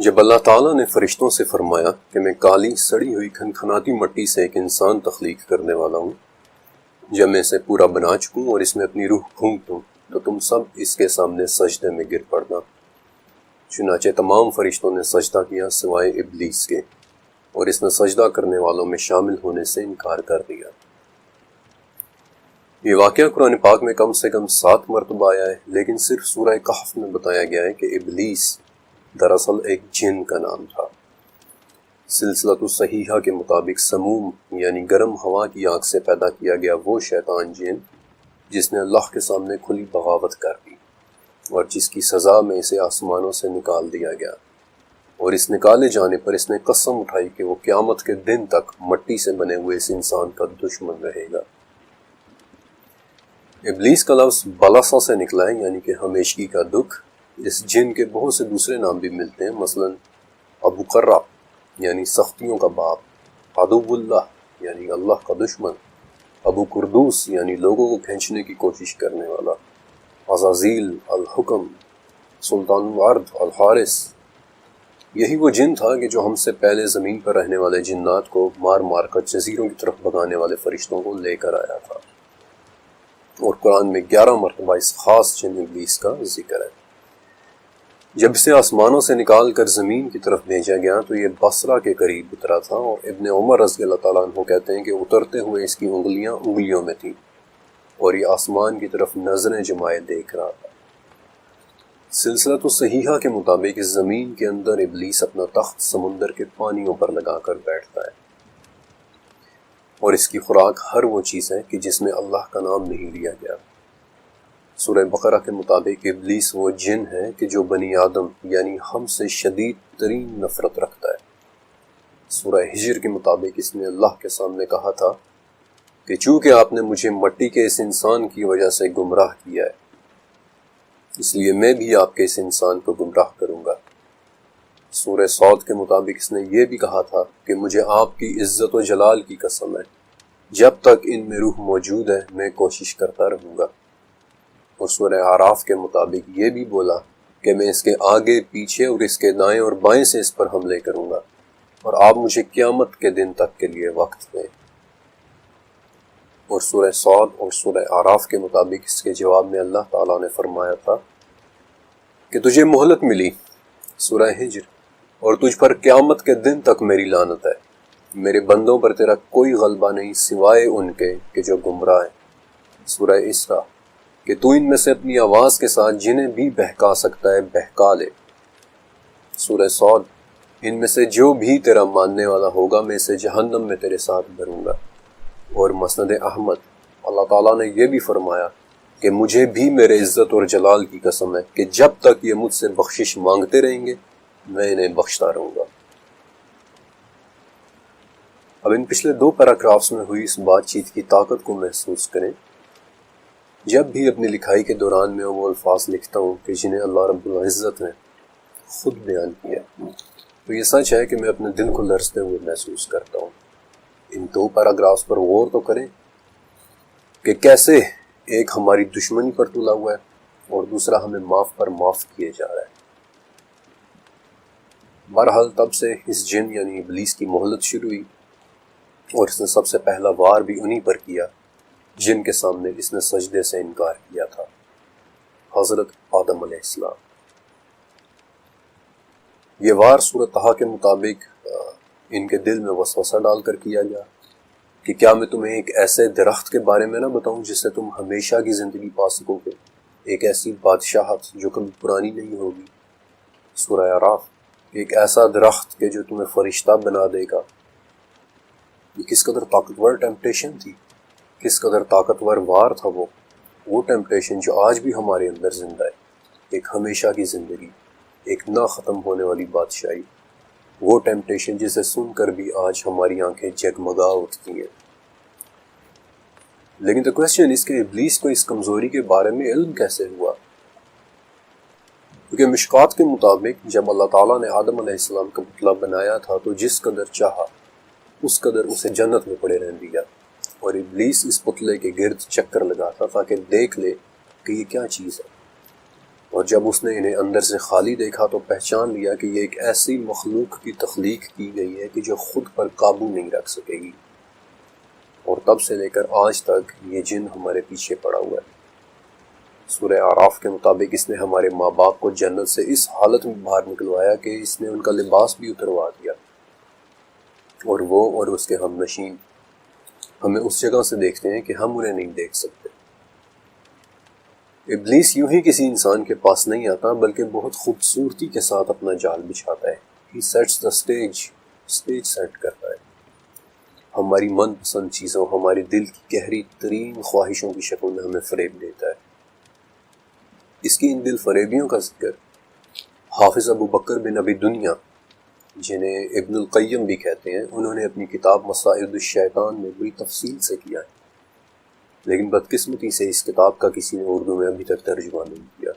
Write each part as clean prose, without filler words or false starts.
جب اللہ تعالیٰ نے فرشتوں سے فرمایا کہ میں کالی سڑی ہوئی کھنکھناتی مٹی سے ایک انسان تخلیق کرنے والا ہوں، جب میں اسے پورا بنا چکوں اور اس میں اپنی روح پھونک دوں تو تم سب اس کے سامنے سجدے میں گر پڑنا۔ چنانچہ تمام فرشتوں نے سجدہ کیا سوائے ابلیس کے، اور اس نے سجدہ کرنے والوں میں شامل ہونے سے انکار کر دیا۔ یہ واقعہ قرآن پاک میں کم سے کم 7 مرتبہ آیا ہے، لیکن صرف سورہ کہف میں بتایا گیا ہے کہ ابلیس دراصل ایک جن کا نام تھا۔ سلسلۃ الصحیحہ کے مطابق سموم یعنی گرم ہوا کی آگ سے پیدا کیا گیا وہ شیطان جن جس نے اللہ کے سامنے کھلی بغاوت کر دی، اور جس کی سزا میں اسے آسمانوں سے نکال دیا گیا، اور اس نکالے جانے پر اس نے قسم اٹھائی کہ وہ قیامت کے دن تک مٹی سے بنے ہوئے اس انسان کا دشمن رہے گا۔ ابلیس کا لفظ بلاسا سے نکلا ہے، یعنی کہ ہمیشگی کا دکھ۔ اس جن کے بہت سے دوسرے نام بھی ملتے ہیں، مثلا ابو قرہ یعنی سختیوں کا باپ، عدو اللہ یعنی اللہ کا دشمن، ابو کردوس یعنی لوگوں کو کھینچنے کی کوشش کرنے والا، عزازیل الحکم، سلطان الارض الحارس۔ یہی وہ جن تھا کہ جو ہم سے پہلے زمین پر رہنے والے جنات کو مار مار کر جزیروں کی طرف بھگانے والے فرشتوں کو لے کر آیا تھا، اور قرآن میں 11 مرتبہ اس خاص جن ابلیس کا ذکر ہے۔ جب اسے آسمانوں سے نکال کر زمین کی طرف بھیجا گیا تو یہ بصرہ کے قریب اترا تھا، اور ابن عمر رضی اللہ تعالیٰ عنہ کہتے ہیں کہ اترتے ہوئے اس کی انگلیاں انگلیوں میں تھیں، اور یہ آسمان کی طرف نظریں جمائے دیکھ رہا تھا۔ سلسلۃ الصحیحہ کے مطابق اس زمین کے اندر ابلیس اپنا تخت سمندر کے پانیوں پر لگا کر بیٹھتا ہے، اور اس کی خوراک ہر وہ چیز ہے کہ جس میں اللہ کا نام نہیں لیا گیا۔ سورہ بقرہ کے مطابق ابلیس وہ جن ہے کہ جو بنی آدم یعنی ہم سے شدید ترین نفرت رکھتا ہے۔ سورہ ہجر کے مطابق اس نے اللہ کے سامنے کہا تھا کہ چونکہ آپ نے مجھے مٹی کے اس انسان کی وجہ سے گمراہ کیا ہے، اس لیے میں بھی آپ کے اس انسان کو گمراہ کروں گا۔ سورہ صاد کے مطابق اس نے یہ بھی کہا تھا کہ مجھے آپ کی عزت و جلال کی قسم ہے، جب تک ان میں روح موجود ہے میں کوشش کرتا رہوں گا۔ اور سورہ اعراف کے مطابق یہ بھی بولا کہ میں اس کے آگے پیچھے اور اس کے دائیں اور بائیں سے اس پر حملے کروں گا، اور آپ مجھے قیامت کے دن تک کے لیے وقت دیں۔ اور سورہ صاد اور سورہ اعراف کے مطابق اس کے جواب میں اللہ تعالیٰ نے فرمایا تھا کہ تجھے مہلت ملی سورہ ہجر، اور تجھ پر قیامت کے دن تک میری لعنت ہے، میرے بندوں پر تیرا کوئی غلبہ نہیں سوائے ان کے کہ جو گمراہ ہیں۔ سورہ اسراء کہ تو ان میں سے اپنی آواز کے ساتھ جنہیں بھی بہکا سکتا ہے بہکا لے۔ سورہ صاد ان میں سے جو بھی تیرا ماننے والا ہوگا میں اسے جہنم میں تیرے ساتھ بھروں گا۔ اور مسند احمد اللہ تعالیٰ نے یہ بھی فرمایا کہ مجھے بھی میرے عزت اور جلال کی قسم ہے کہ جب تک یہ مجھ سے بخشش مانگتے رہیں گے میں انہیں بخشتا رہوں گا۔ اب ان پچھلے 2 پیراگرافز میں ہوئی اس بات چیت کی طاقت کو محسوس کریں۔ جب بھی اپنی لکھائی کے دوران میں وہ الفاظ لکھتا ہوں کہ جنہیں اللہ رب العزت نے خود بیان کیا، تو یہ سچ ہے کہ میں اپنے دل کو لرزتے ہوئے محسوس کرتا ہوں۔ ان 2 پیراگرافز پر غور تو کریں کہ کیسے ایک ہماری دشمنی پر تلا ہوا ہے اور دوسرا ہمیں معاف پر معاف کیے جا رہا ہے۔ بہرحال تب سے اس جن یعنی ابلیس کی مہلت شروع ہوئی، اور اس نے سب سے پہلا وار بھی انہی پر کیا جن کے سامنے اس نے سجدے سے انکار کیا تھا، حضرت آدم علیہ السلام۔ یہ وار سورۃ طٰہٰ کے مطابق ان کے دل میں وسوسہ ڈال کر کیا گیا کہ کیا میں تمہیں ایک ایسے درخت کے بارے میں نہ بتاؤں جس سے تم ہمیشہ کی زندگی پا سکو گے، ایک ایسی بادشاہت جو کبھی پرانی نہیں ہوگی۔ سورہ اعراف ایک ایسا درخت کہ جو تمہیں فرشتہ بنا دے گا۔ یہ کس قدر طاقتور ٹیمپٹیشن تھی، کس قدر طاقتور وار تھا وہ ٹیمپٹیشن جو آج بھی ہمارے اندر زندہ ہے، ایک ہمیشہ کی زندگی، ایک نہ ختم ہونے والی بادشاہی، وہ ٹیمپٹیشن جسے سن کر بھی آج ہماری آنکھیں جگمگا اٹھتی ہیں۔ لیکن تو کویسچن اس کہ ابلیس کو اس کمزوری کے بارے میں علم کیسے ہوا؟ کیونکہ مشکات کے مطابق جب اللہ تعالیٰ نے آدم علیہ السلام کا پتلا بنایا تھا تو جس قدر چاہا اس قدر اسے جنت میں پڑے رہنے دیا، اور ابلیس اس پتلے کے گرد چکر لگاتا تاکہ دیکھ لے کہ یہ کیا چیز ہے۔ اور جب اس نے انہیں اندر سے خالی دیکھا تو پہچان لیا کہ یہ ایک ایسی مخلوق کی تخلیق کی گئی ہے کہ جو خود پر قابو نہیں رکھ سکے گی، اور تب سے لے کر آج تک یہ جن ہمارے پیچھے پڑا ہوا ہے۔ سورہ اعراف کے مطابق اس نے ہمارے ماں باپ کو جنت سے اس حالت میں باہر نکلوایا کہ اس نے ان کا لباس بھی اتروا دیا، اور وہ اور اس کے ہم نشین ہمیں اس جگہ سے دیکھتے ہیں کہ ہم انہیں نہیں دیکھ سکتے۔ ابلیس یوں ہی کسی انسان کے پاس نہیں آتا، بلکہ بہت خوبصورتی کے ساتھ اپنا جال بچھاتا ہے۔ ہی سیٹس دا اسٹیج سیٹ کرتا ہے، ہماری من پسند چیزوں، ہماری دل کی گہری ترین خواہشوں کی شکل میں ہمیں فریب دیتا ہے۔ اس کی ان دل فریبیوں کا ذکر حافظ ابو بکر بن ابی دنیا، جنہیں ابن القیم بھی کہتے ہیں، انہوں نے اپنی کتاب مصائد الشیطان میں بڑی تفصیل سے کیا ہے، لیکن بدقسمتی سے اس کتاب کا کسی نے اردو میں ابھی تک ترجمہ نہیں کیا۔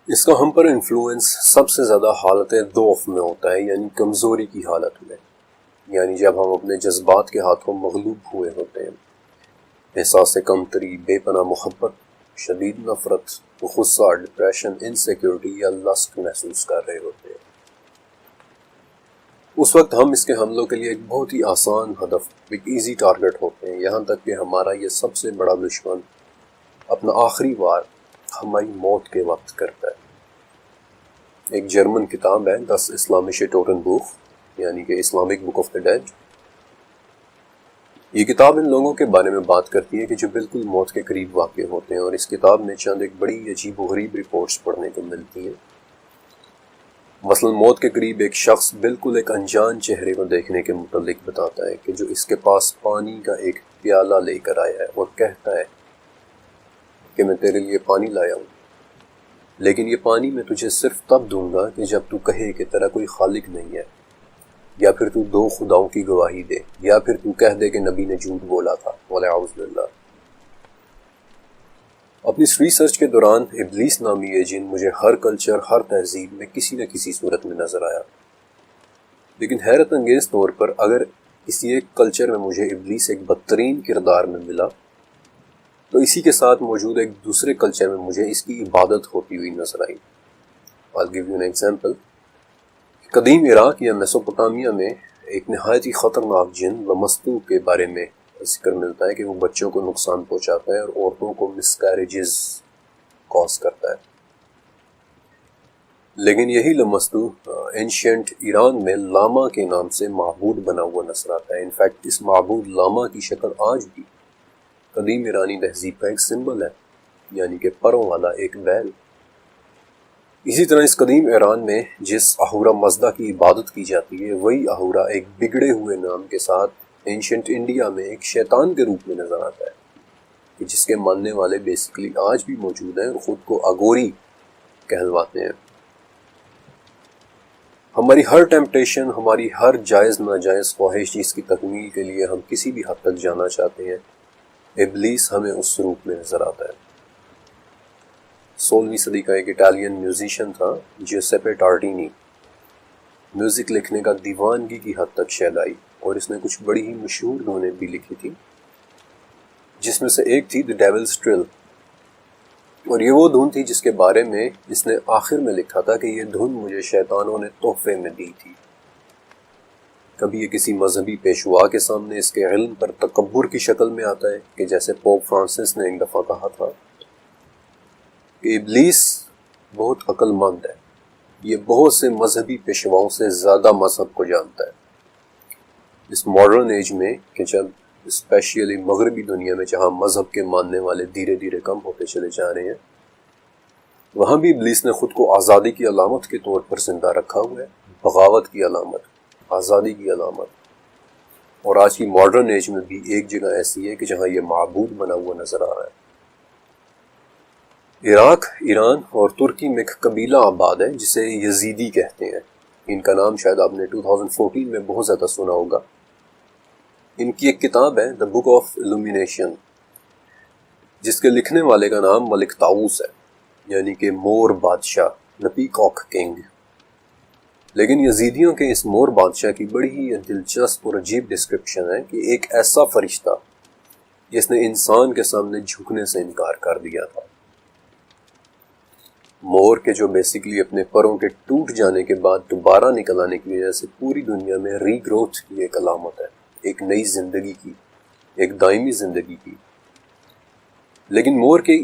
اس کا ہم پر انفلوئنس سب سے زیادہ حالت ضعف میں ہوتا ہے، یعنی کمزوری کی حالت میں، یعنی جب ہم اپنے جذبات کے ہاتھوں مغلوب ہوئے ہوتے ہیں، احساس کمتری، بے پناہ محبت، شدید نفرت، غصہ، ڈپریشن، انسیکیورٹی یا لسٹ محسوس کر رہے ہوتے ہیں۔ اس وقت ہم اس کے حملوں کے لیے ایک بہت ہی آسان ہدف، ایک ایزی ٹارگٹ ہوتے ہیں، یہاں تک کہ ہمارا یہ سب سے بڑا دشمن اپنا آخری وار ہماری موت کے وقت کرتا ہے۔ ایک جرمن کتاب ہے Das Islamische Totenbuch، یعنی کہ Islamic book of the dead. یہ کتاب ان لوگوں کے بارے میں بات کرتی ہے کہ جو بالکل موت کے قریب واقع ہوتے ہیں، اور اس کتاب میں چند ایک بڑی عجیب و غریب رپورٹس پڑھنے کو ملتی ہیں۔ مثلا موت کے قریب ایک شخص بالکل ایک انجان چہرے کو دیکھنے کے متعلق بتاتا ہے کہ جو اس کے پاس پانی کا ایک پیالہ لے کر آیا ہے اور کہتا ہے کہ میں تیرے لیے پانی لایا ہوں، لیکن یہ پانی میں تجھے صرف تب دوں گا کہ جب تو کہے کہ تیرا کوئی خالق نہیں ہے، یا پھر تو دو خداؤں کی گواہی دے، یا پھر تو کہہ دے کہ نبی نے جھوٹ بولا تھا، وَلَعَوْذُ بِاللَّہ۔ اپنی اس ریسرچ کے دوران ابلیس نامی یہ جن مجھے ہر کلچر، ہر تہذیب میں کسی نہ کسی صورت میں نظر آیا، لیکن حیرت انگیز طور پر اگر کسی ایک کلچر میں مجھے ابلیس ایک بدترین کردار میں ملا، تو اسی کے ساتھ موجود ایک دوسرے کلچر میں مجھے اس کی عبادت ہوتی ہوئی نظر آئی۔ I'll give you an example۔ قدیم عراق یا میسوپوٹامیہ میں ایک نہایت ہی خطرناک جن لمستو کے بارے میں ذکر ملتا ہے کہ وہ بچوں کو نقصان پہنچاتا ہے اور عورتوں کو مسکیریجز کاز کرتا ہے۔ لیکن یہی لمستو اینشینٹ ایران میں لاما کے نام سے معبود بنا ہوا نظر آتا ہے۔ انفیکٹ اس معبود لاما کی شکل آج بھی قدیم ایرانی تہذیب کا ایک سمبل ہے، یعنی کہ پروں والا ایک بیل۔ اسی طرح اس قدیم ایران میں جس اہورا مزدا کی عبادت کی جاتی ہے، وہی اہورا ایک بگڑے ہوئے نام کے ساتھ اینشنٹ انڈیا میں ایک شیطان کے روپ میں نظر آتا ہے، کہ جس کے ماننے والے بیسیکلی آج بھی موجود ہیں اور خود کو اگوری کہلواتے ہیں۔ ہماری ہر ٹیمپٹیشن، ہماری ہر جائز ناجائز خواہش جس کی تکمیل کے لیے ہم کسی بھی حد تک جانا چاہتے ہیں، ابلیس ہمیں اس روپ میں نظر آتا ہے۔ 16ویں صدی کا ایک اٹالین میوزیشین تھا جیوسیپے ٹارڈینی، میوزک لکھنے کا دیوانگی کی حد تک شیلائی، اور اس نے کچھ بڑی ہی مشہور دھنیں بھی لکھی تھی، جس میں سے ایک تھی دی ڈیولز ٹرل، اور یہ وہ دھن تھی جس کے بارے میں اس نے آخر میں لکھا تھا کہ یہ دھن مجھے شیطانوں نے تحفے میں دی تھی۔ کبھی یہ کسی مذہبی پیشوا کے سامنے اس کے علم پر تکبر کی شکل میں آتا ہے، کہ جیسے پوپ فرانسس نے ایک دفعہ کہا تھا کہ ابلیس بہت عقل مند ہے، یہ بہت سے مذہبی پیشواؤں سے زیادہ مذہب کو جانتا ہے۔ اس ماڈرن ایج میں کہ جب اسپیشلی مغربی دنیا میں جہاں مذہب کے ماننے والے دھیرے دھیرے کم ہوتے چلے جا رہے ہیں، وہاں بھی ابلیس نے خود کو آزادی کی علامت کے طور پر زندہ رکھا ہوا ہے، بغاوت کی علامت، آزادی کی علامت۔ اور آج کی ماڈرن ایج میں بھی ایک جگہ ایسی ہے کہ جہاں یہ معبود بنا ہوا نظر آ رہا ہے۔ عراق، ایران اور ترکی میں ایک قبیلہ آباد ہے جسے یزیدی کہتے ہیں۔ ان کا نام شاید آپ نے 2014 میں بہت زیادہ سنا ہوگا۔ ان کی ایک کتاب ہے دا بک آف ایلومینیشن، جس کے لکھنے والے کا نام ملک طاؤس ہے، یعنی کہ مور بادشاہ، دا پیکاک کنگ۔ لیکن یزیدیوں کے اس مور بادشاہ کی بڑی ہی دلچسپ اور عجیب ڈسکرپشن ہے کہ ایک ایسا فرشتہ جس نے انسان کے سامنے جھکنے سے انکار کر دیا تھا۔ مور کے جو بیسیکلی اپنے پروں کے ٹوٹ جانے کے بعد دوبارہ نکل آنے کی وجہ سے پوری دنیا میں ری گروتھ کی ایک علامت ہے، ایک نئی زندگی کی، ایک دائمی زندگی کی۔ لیکن مور کے